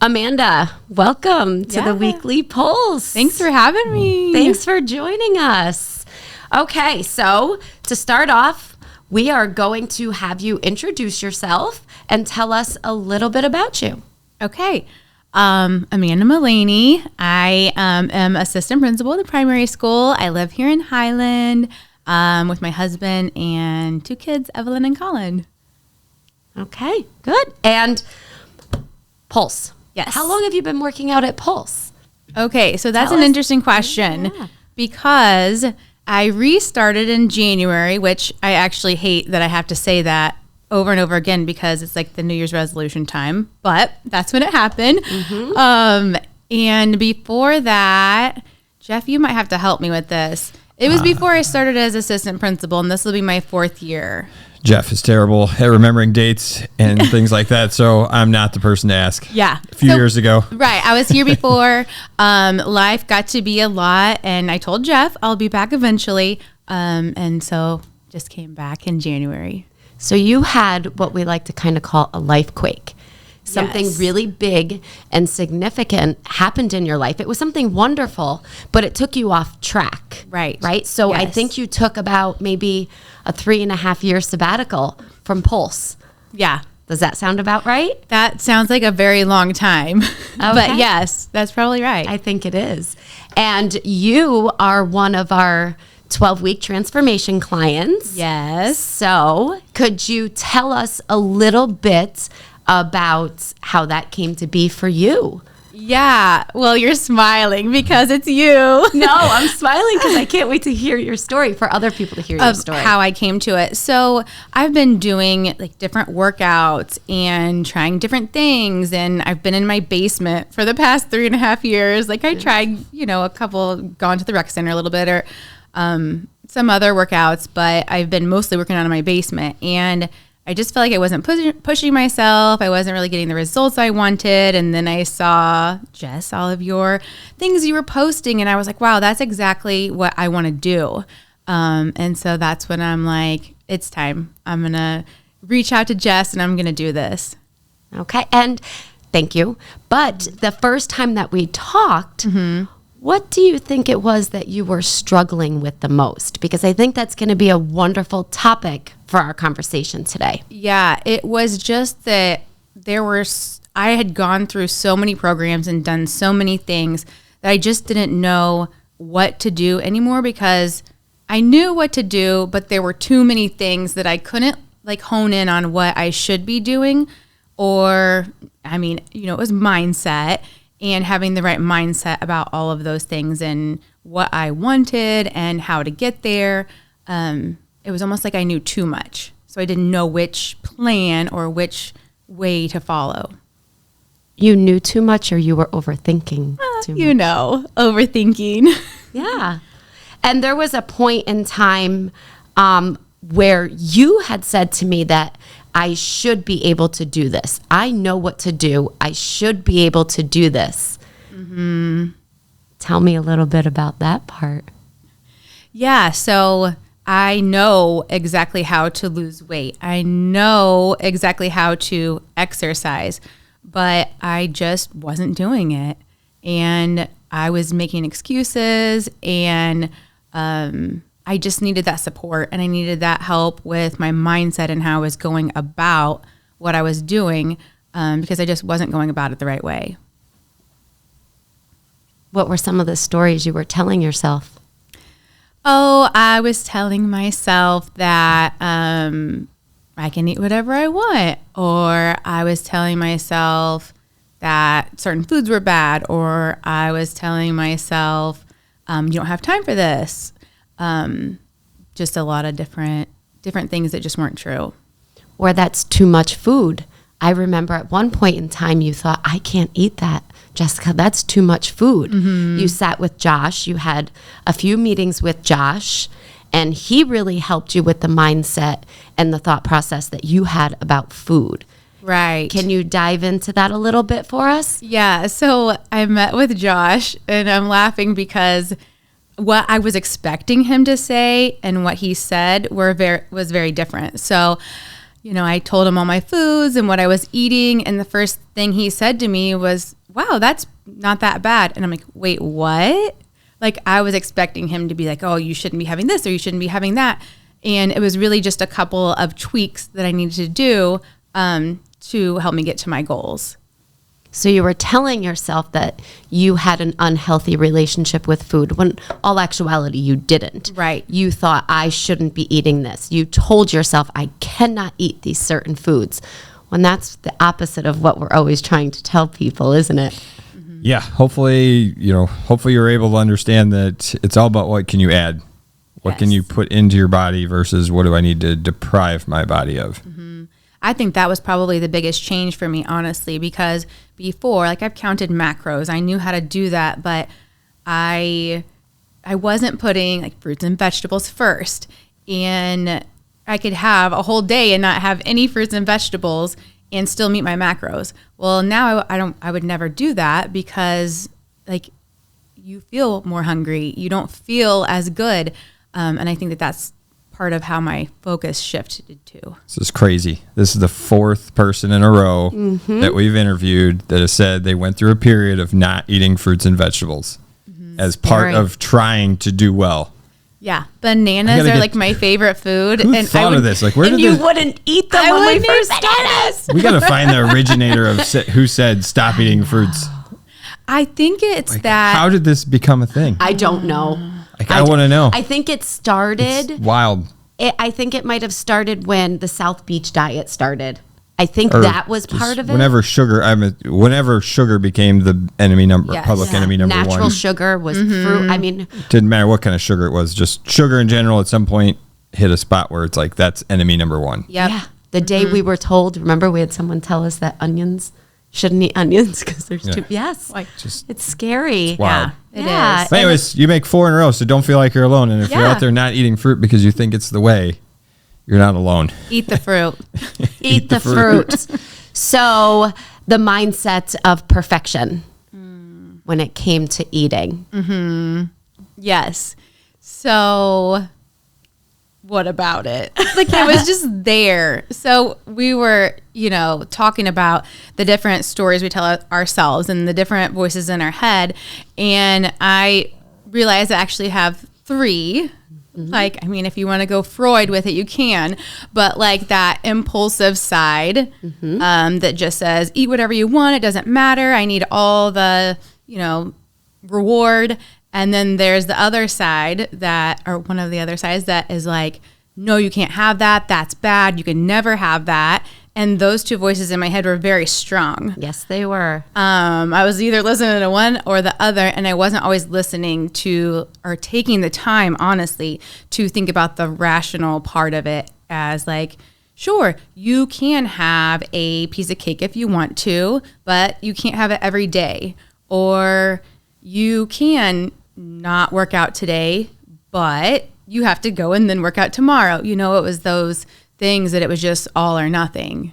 Amanda, welcome to the Weekly Pulse. Thanks for having me. Thanks for joining us. Okay, so to start off, we are going to have you introduce yourself and tell us a little bit about you. Okay. Amanda Mullaney. I am assistant principal at the primary school. I live here in Highland with my husband and 2 kids, Evelyn and Colin. Okay, good. And Pulse. Yes. How long have you been working out at Pulse? Okay, so that's an interesting question because I restarted in January, which I actually hate that I have to say that over and over again because it's like the New Year's resolution time, but that's when it happened. And before that, Jeff, you might have to help me with this. It was before I started as assistant principal, and this will be my 4th year. Jeff is terrible at remembering dates and things like that, so I'm not the person to ask. Yeah. A few years ago. Right. I was here before. Life got to be a lot, and I told Jeff I'll be back eventually, and so just came back in January. So you had what we like to kind of call a life quake. Something really big and significant happened in your life. It was something wonderful, but it took you off track. Right. Right. So I think you took about maybe a 3.5-year sabbatical from Pulse. Yeah. Does that sound about right? That sounds like a very long time. Okay. But yes, that's probably right. I think it is. And you are one of our 12-week transformation clients. Yes. So could you tell us a little bit about how that came to be for you? Yeah. Well, you're smiling because it's you. No, I'm smiling because I can't wait to hear your story for other people to hear your story. How I came to it. So I've been doing like different workouts and trying different things. And I've been in my basement for the past 3.5 years. Like I tried, a couple, gone to the rec center a little bit or some other workouts, but I've been mostly working out in my basement. And I just felt like I wasn't pushing myself. I wasn't really getting the results I wanted. And then I saw, Jess, all of your things you were posting. And I was like, wow, that's exactly what I want to do. And so that's when I'm like, it's time. I'm going to reach out to Jess and I'm going to do this. Okay. And thank you. But the first time that we talked, what do you think it was that you were struggling with the most? Because I think that's going to be a wonderful topic for our conversation today. Yeah, it was just that I had gone through so many programs and done so many things that I just didn't know what to do anymore because I knew what to do, but there were too many things that I couldn't like hone in on what I should be doing. Or, it was mindset and having the right mindset about all of those things and what I wanted and how to get there. It was almost like I knew too much. So I didn't know which plan or which way to follow. You knew too much or you were overthinking too much? Overthinking. Yeah. And there was a point in time where you had said to me that I should be able to do this. I know what to do. I should be able to do this. Tell me a little bit about that part. Yeah, so I know exactly how to lose weight. I know exactly how to exercise, but I just wasn't doing it. And I was making excuses and I just needed that support and I needed that help with my mindset and how I was going about what I was doing because I just wasn't going about it the right way. What were some of the stories you were telling yourself? Oh, I was telling myself that I can eat whatever I want. Or I was telling myself that certain foods were bad. Or I was telling myself, you don't have time for this. Just a lot of different things that just weren't true. Or that's too much food. I remember at one point in time you thought, I can't eat that, Jessica, that's too much food. You sat with Josh, you had a few meetings with Josh, and he really helped you with the mindset and the thought process that you had about food. Right. Can you dive into that a little bit for us? Yeah. So I met with Josh and I'm laughing because what I was expecting him to say and what he said was very different. So I told him all my foods and what I was eating. And the first thing he said to me was, wow, that's not that bad. And I'm like, wait, what? Like, I was expecting him to be like, oh, you shouldn't be having this or you shouldn't be having that. And it was really just a couple of tweaks that I needed to do to help me get to my goals. So you were telling yourself that you had an unhealthy relationship with food when all actuality you didn't. Right. You thought, I shouldn't be eating this. You told yourself, I cannot eat these certain foods. When that's the opposite of what we're always trying to tell people, isn't it? Mm-hmm. Yeah. Hopefully you're able to understand that it's all about what can you add? What can you put into your body versus what do I need to deprive my body of? Mm-hmm. I think that was probably the biggest change for me, honestly, because before, like, I've counted macros. I knew how to do that, but I wasn't putting like fruits and vegetables first. And I could have a whole day and not have any fruits and vegetables and still meet my macros. Well, now I would never do that because, like, you feel more hungry. You don't feel as good. And I think that that's part of how my focus shifted to. This is crazy. This is the fourth person in a row that we've interviewed that has said they went through a period of not eating fruits and vegetables as part of trying to do well. Yeah. Bananas are like my favorite food. Who thought of this? Like, where did you wouldn't eat them when we first bananas. We got to find the originator of who said stop eating fruits. I think it's that. How did this become a thing? I don't know. Like, I want to know. I think it started. It's wild. I think it might have started when the South Beach diet started. I think that was part of it. Whenever sugar became the enemy public enemy number one. Natural sugar was fruit. I mean, didn't matter what kind of sugar it was. Just sugar in general. At some point, hit a spot where it's like that's enemy number one. Yep. Yeah. The day we were told. Remember, we had someone tell us that onions. Shouldn't eat onions because there's too. Yes, it's scary. Wild. Yeah, it is. But anyways, you make 4 in a row, so don't feel like you're alone. And if you're out there not eating fruit because you think it's the way, you're not alone. Eat the fruit. Eat the fruit. So the mindset of perfection when it came to eating. Mm-hmm. Yes. So what about it? Like, it was just there. So we were, talking about the different stories we tell ourselves and the different voices in our head. And I realized I actually have 3. Like, I mean, if you want to go Freud with it, you can. But like that impulsive side that just says, eat whatever you want. It doesn't matter. I need all the, reward. And then there's the other side one of the other sides that is like, no, you can't have that. That's bad. You can never have that. And those 2 voices in my head were very strong. Yes, they were. I was either listening to one or the other, and I wasn't always listening to or taking the time, honestly, to think about the rational part of it as like, sure, you can have a piece of cake if you want to, but you can't have it every day. Or you can not work out today, but you have to go and then work out tomorrow. It was those things that it was just all or nothing.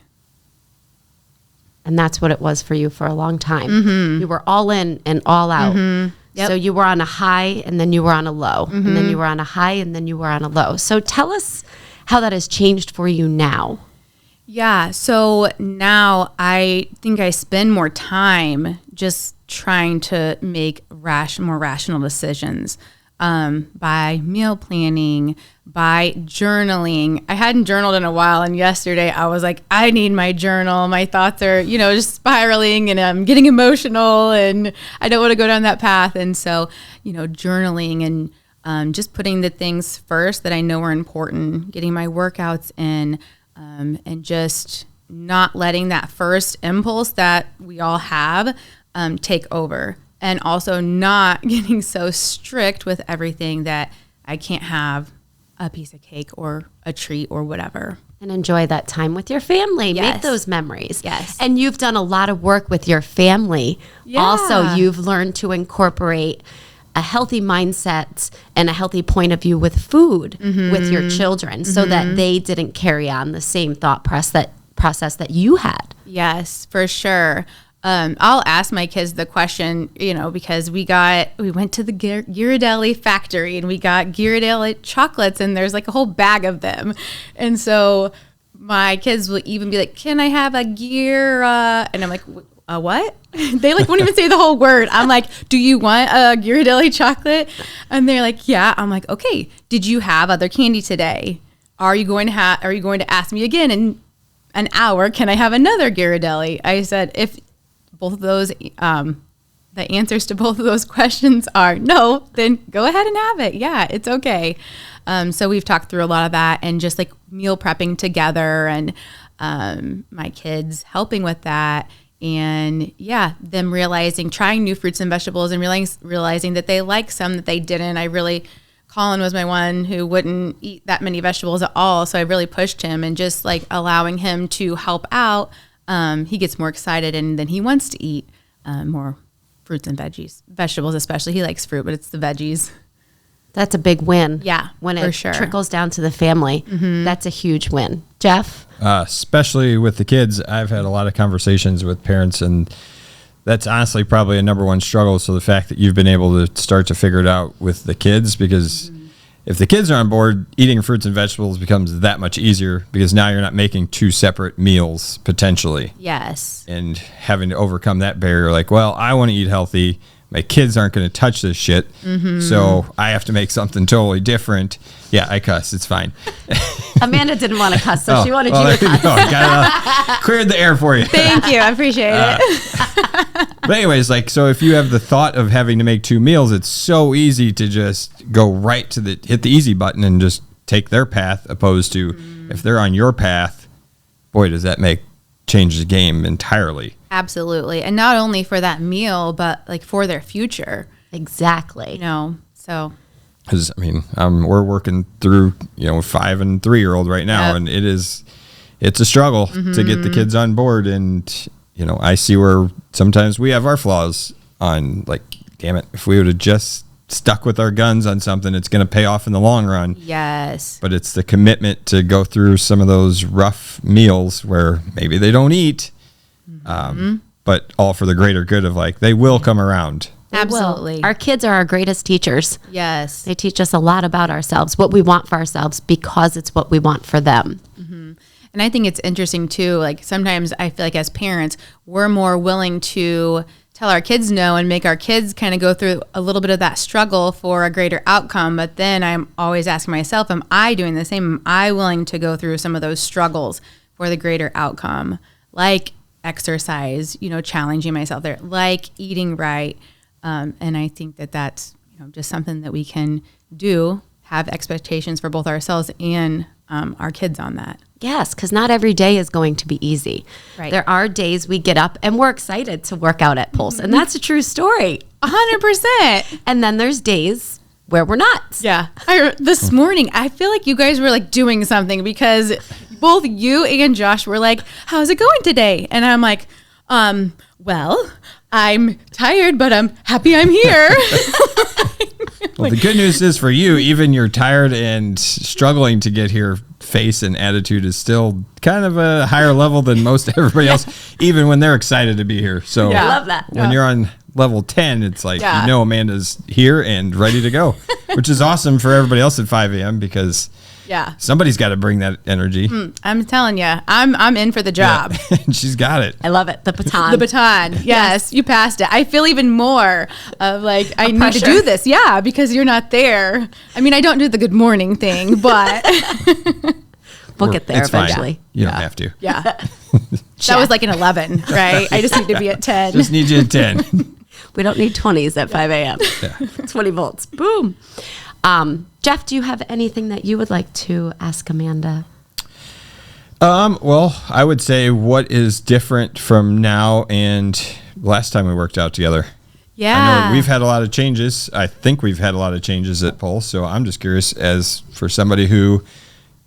And that's what it was for you for a long time. You were all in and all out. Yep. So you were on a high and then you were on a low. And then you were on a high and then you were on a low. So tell us how that has changed for you now. Yeah. So now I think I spend more time just trying to make more rational decisions. By meal planning, by journaling. I hadn't journaled in a while, and yesterday I was like, I need my journal. My thoughts are, just spiraling, and I'm getting emotional, and I don't want to go down that path. And so, journaling and just putting the things first that I know are important, getting my workouts in, and just not letting that first impulse that we all have take over. And also not getting so strict with everything that I can't have a piece of cake or a treat or whatever. And enjoy that time with your family. Yes. Make those memories. Yes. And you've done a lot of work with your family. Yeah. Also, you've learned to incorporate a healthy mindset and a healthy point of view with food with your children so that they didn't carry on the same thought process that you had. Yes, for sure. I'll ask my kids the question, because we went to the Ghirardelli factory and we got Ghirardelli chocolates and there's like a whole bag of them. And so, my kids will even be like, can I have a Gira? And I'm like, a what? They like won't even say the whole word. I'm like, do you want a Ghirardelli chocolate? And they're like, yeah. I'm like, okay, did you have other candy today? Are you going to ask me again in an hour? Can I have another Ghirardelli? I said, if both of those, the answers to both of those questions are no, then go ahead and have it. Yeah, it's okay. So we've talked through a lot of that and just like meal prepping together and my kids helping with that. And yeah, them trying new fruits and vegetables and realizing that they like some that they didn't. Colin was my one who wouldn't eat that many vegetables at all. So I really pushed him and just like allowing him to help out. He gets more excited and then he wants to eat more fruits and vegetables, especially. He likes fruit, but it's the veggies. That's a big win. Yeah, when it trickles down to the family, that's a huge win. Jeff? Especially with the kids, I've had a lot of conversations with parents, and that's honestly probably a number one struggle. So the fact that you've been able to start to figure it out with the kids, because if the kids are on board, eating fruits and vegetables becomes that much easier because now you're not making two separate meals potentially. Yes. And having to overcome that barrier, like, well, I want to eat healthy. My kids aren't going to touch this shit. So I have to make something totally different. Yeah, I cuss. It's fine. Amanda didn't want to cuss, so she wanted you to cuss. Cleared the air for you. Thank you. I appreciate it. But anyways, like, so if you have the thought of having to make two meals, it's so easy to just go right to hit the easy button and just take their path, opposed to if they're on your path, boy, does that change the game entirely. Absolutely. And not only for that meal, but like for their future. Exactly. So. Because, I mean, we're working through, 5 and 3-year-old right now, and it's a struggle to get the kids on board. And, I see where sometimes we have our flaws on, like, damn it, if we would have just stuck with our guns on something, it's going to pay off in the long run. Yes. But it's the commitment to go through some of those rough meals where maybe they don't eat, but all for the greater good of, like, they will come around. Absolutely. Our kids are our greatest teachers. Yes. They teach us a lot about ourselves, what we want for ourselves, because it's what we want for them. And I think it's interesting too, like sometimes I feel like as parents, we're more willing to tell our kids no and make our kids kind of go through a little bit of that struggle for a greater outcome. But then I'm always asking myself, am I doing the same? Am I willing to go through some of those struggles for the greater outcome? Like exercise, challenging myself there, like eating right. And I think that that's just something that we can do, have expectations for both ourselves and our kids on that. Yes, because not every day is going to be easy. Right. There are days we get up and we're excited to work out at Pulse, and that's a true story. 100%. And then there's days where we're not. Yeah. This morning, I feel like you guys were like doing something because both you and Josh were like, how's it going today? And I'm like, well, I'm tired, but I'm happy I'm here. Well, the good news is for you, even you're tired and struggling to get here, face and attitude is still kind of a higher level than most everybody else, even when they're excited to be here. So I love that. When you're on level 10, it's like, Amanda's here and ready to go, which is awesome for everybody else at 5 a.m. because somebody's got to bring that energy. I'm telling you, I'm in for the job. Yeah. She's got it. I love it. The baton. The baton. Yes, you passed it. I feel even more of like, I need to do this. Yeah, because you're not there. I mean, I don't do the good morning thing, but we'll get there eventually. Fine. You don't have to. Yeah. That was like an 11, right? I just need to be at 10. Just need you at 10. We don't need 20s at 5 a.m. Yeah. 20 volts. Boom. Jeff, do you have anything that you would like to ask Amanda? Well, I would say what is different from now and last time we worked out together. Yeah. I know we've had a lot of changes. I think we've had a lot of changes at Pulse. So I'm just curious, as for somebody who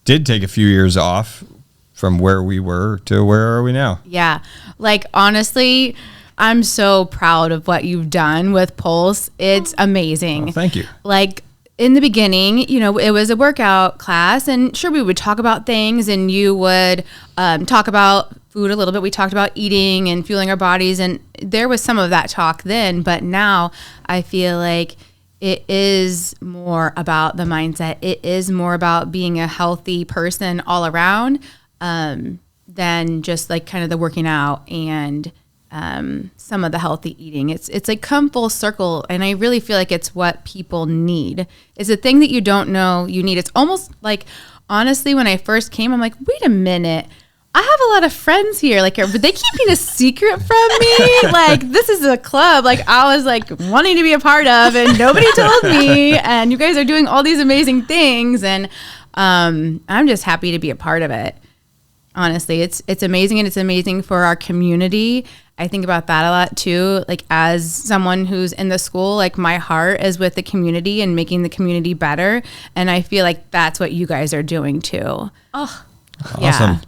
did take a few years off from where we were to where are we now? Yeah. Like, honestly, I'm so proud of what you've done with Pulse. It's amazing. Well, thank you. Like, in the beginning, it was a workout class, and sure, we would talk about things, and you would talk about food a little bit. We talked about eating and fueling our bodies, and there was some of that talk then, but now I feel like it is more about the mindset. It is more about being a healthy person all around. than just like kind of the working out and some of the healthy eating. It's like come full circle, and I really feel like it's what people need. It's a thing that you don't know you need. It's almost like, honestly, when I first came, I'm like, wait a minute, I have a lot of friends here. Like, are they keeping a secret from me? Like, this is a club like I was like wanting to be a part of, and nobody told me, and you guys are doing all these amazing things, and I'm just happy to be a part of it. Honestly, it's amazing, and it's amazing for our community. I think about that a lot too. Like, as someone who's in the school, like my heart is with the community and making the community better. And I feel like that's what you guys are doing too. Oh, awesome. Yeah.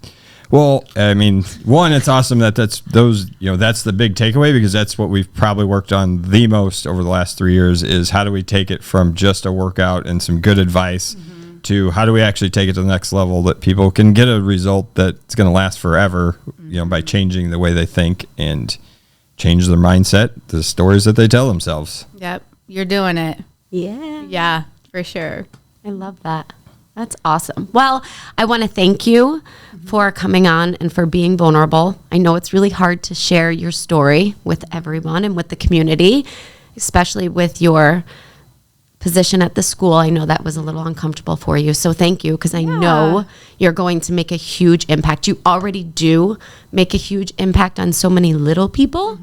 Well, I mean, one, it's awesome that's the big takeaway, because that's what we've probably worked on the most over the last 3 years is how do we take it from just a workout and some good advice to how do we actually take it to the next level that people can get a result that's going to last forever, by changing the way they think and change their mindset, the stories that they tell themselves. Yep. You're doing it. yeah. Yeah, for sure. I love that. That's awesome. Well, I want to thank you for coming on and for being vulnerable. I know it's really hard to share your story with everyone and with the community, especially with your position at the school. I know that was a little uncomfortable for you. So thank you, because I know you're going to make a huge impact. You already do make a huge impact on so many little people,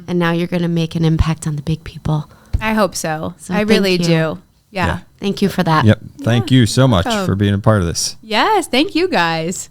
and now you're going to make an impact on the big people. I hope so. So I thank really you. do. Yeah. Thank you for that. Yep. Thank you so much welcome. for being a part of this. Yes. Thank you guys.